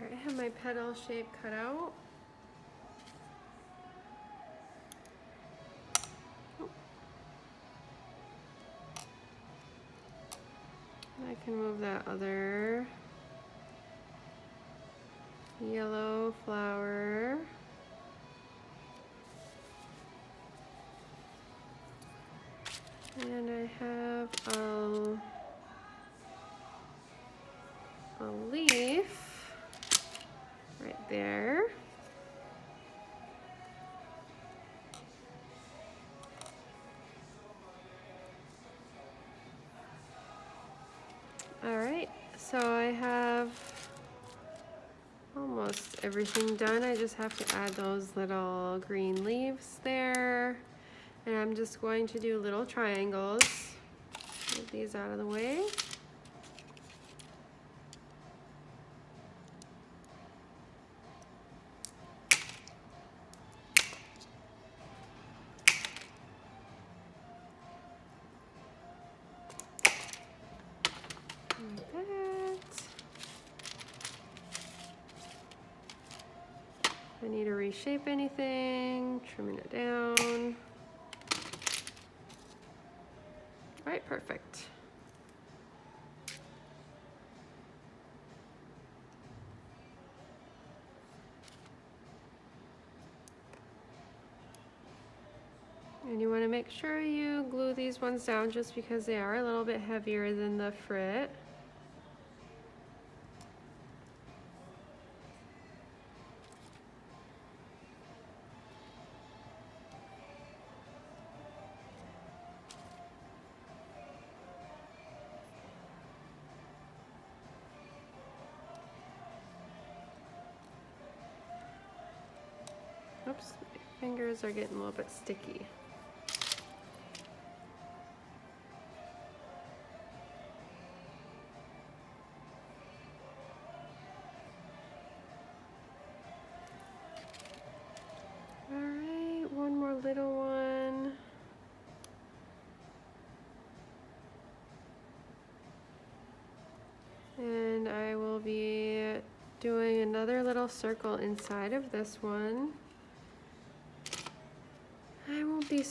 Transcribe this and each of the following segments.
I have my petal shape cut out. I can move that other yellow flower. And I have a leaf right there. All right, so I have almost everything done. I just have to add those little green leaves there. And I'm just going to do little triangles. Get these out of the way. Like that. If I need to reshape anything, trimming it down. All right, perfect. And you want to make sure you glue these ones down just because they are a little bit heavier than the frit. Oops, my fingers are getting a little bit sticky. All right, one more little one. And I will be doing another little circle inside of this one. I won't be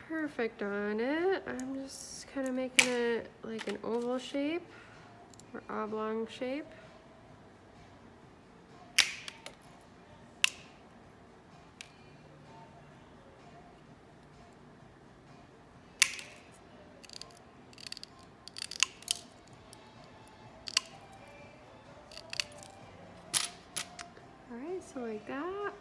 perfect on it. I'm just kind of making it like an oval shape or oblong shape. All right, so like that.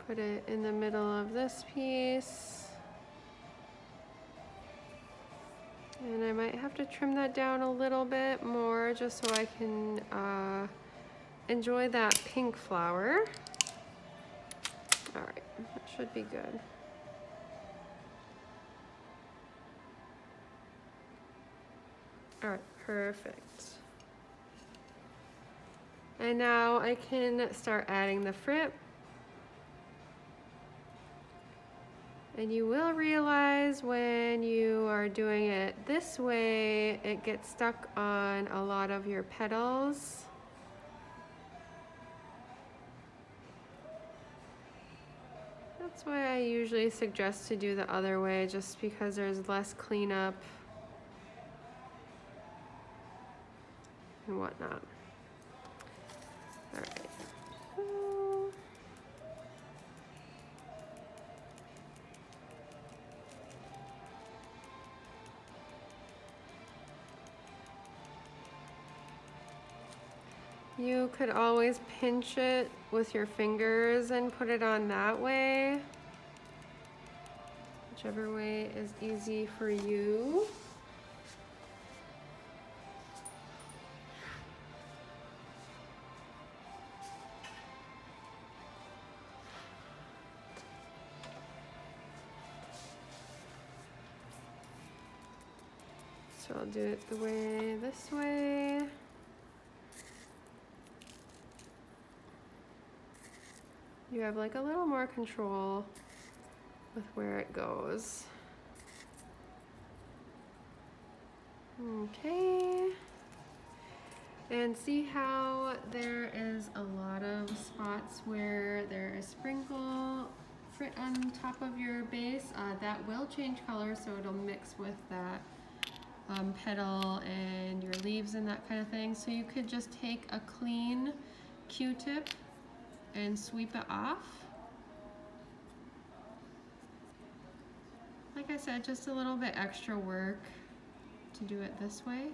Put it in the middle of this piece. And I might have to trim that down a little bit more just so I can enjoy that pink flower. All right, that should be good. All right, perfect. And now I can start adding the frit. And you will realize when you are doing it this way, it gets stuck on a lot of your petals. That's why I usually suggest to do the other way, just because there's less cleanup and whatnot. All right. You could always pinch it with your fingers and put it on that way. Whichever way is easy for you. So I'll do it this way. You have like a little more control with where it goes. Okay. And see how there is a lot of spots where there is sprinkle on top of your base? That will change color, so it'll mix with that petal and your leaves and that kind of thing. So you could just take a clean Q-tip and sweep it off. Like I said, just a little bit extra work to do it this way.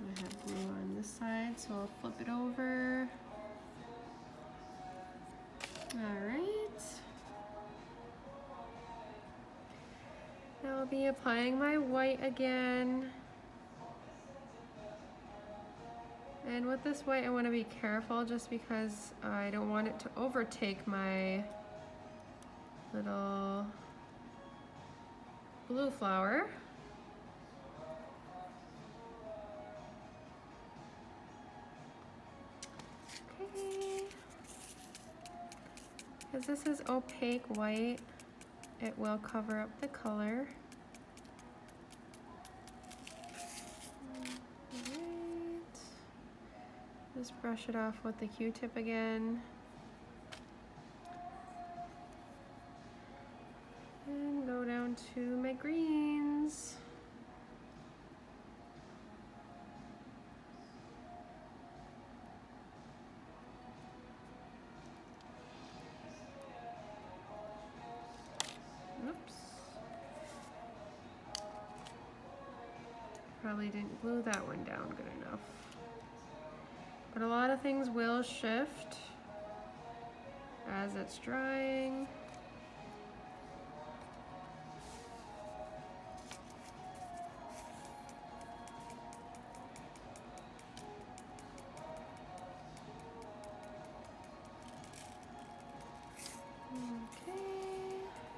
I have blue on this side, so I'll flip it over. All right. Now I'll be applying my white again. And with this white, I want to be careful just because I don't want it to overtake my little blue flower. Okay. Because this is opaque white, it will cover up the color. Alright. Just brush it off with the Q-tip again. And go down to my greens. Oops. Probably didn't glue that one down good enough. But a lot of things will shift as it's drying.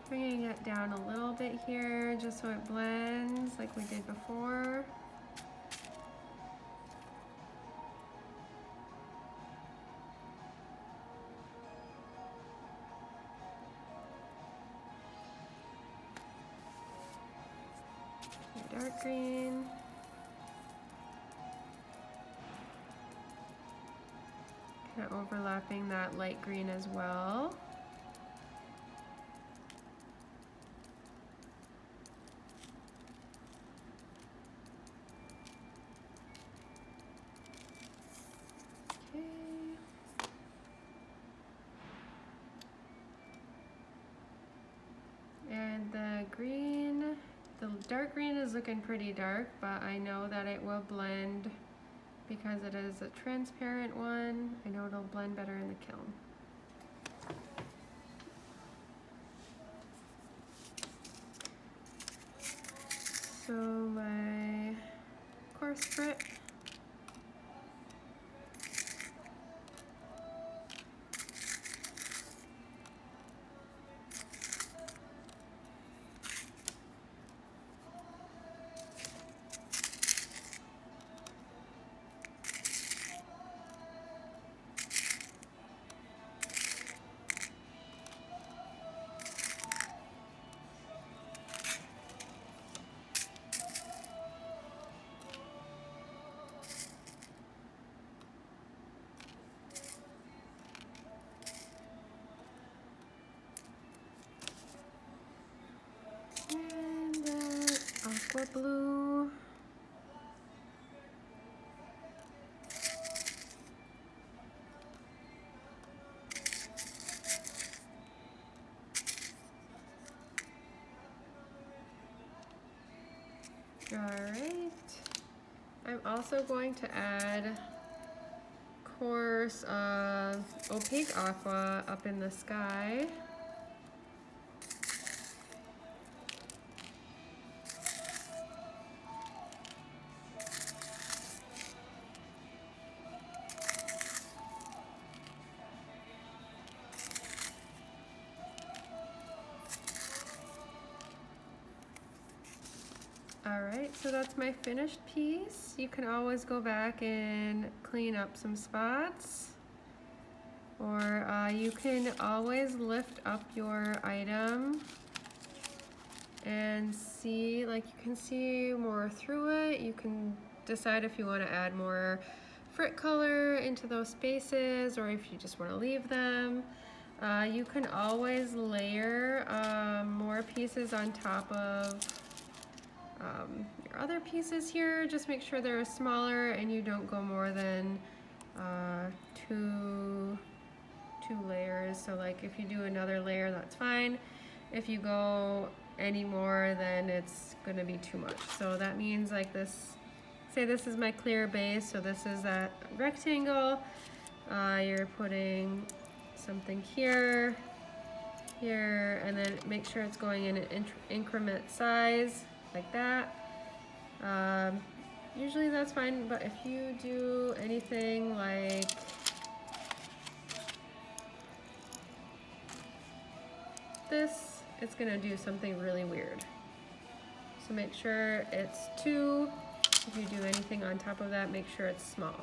Bringing it down a little bit here just so it blends like we did before. The dark green. Kind of overlapping that light green as well. And the green, the dark green is looking pretty dark, but I know that it will blend because it is a transparent one. I know it'll blend better in the kiln. So my coarse grit. And aqua blue. All right. I'm also going to add coarse opaque aqua up in the sky. Alright, so that's my finished piece. You can always go back and clean up some spots Or you can always lift up your item and see, like you can see more through it. You can decide if you want to add more frit color into those spaces or if you just want to leave them. You can always layer more pieces on top of your other pieces here. Just make sure they're smaller and you don't go more than two layers. So like if you do another layer, that's fine. If you go any more, then it's going to be too much. So that means like this, say this is my clear base, so this is that rectangle. You're putting something here, here, and then make sure it's going in an increment size like that. Usually that's fine, but if you do anything like this, it's gonna do something really weird. So make sure it's 2. If you do anything on top of that, make sure it's small.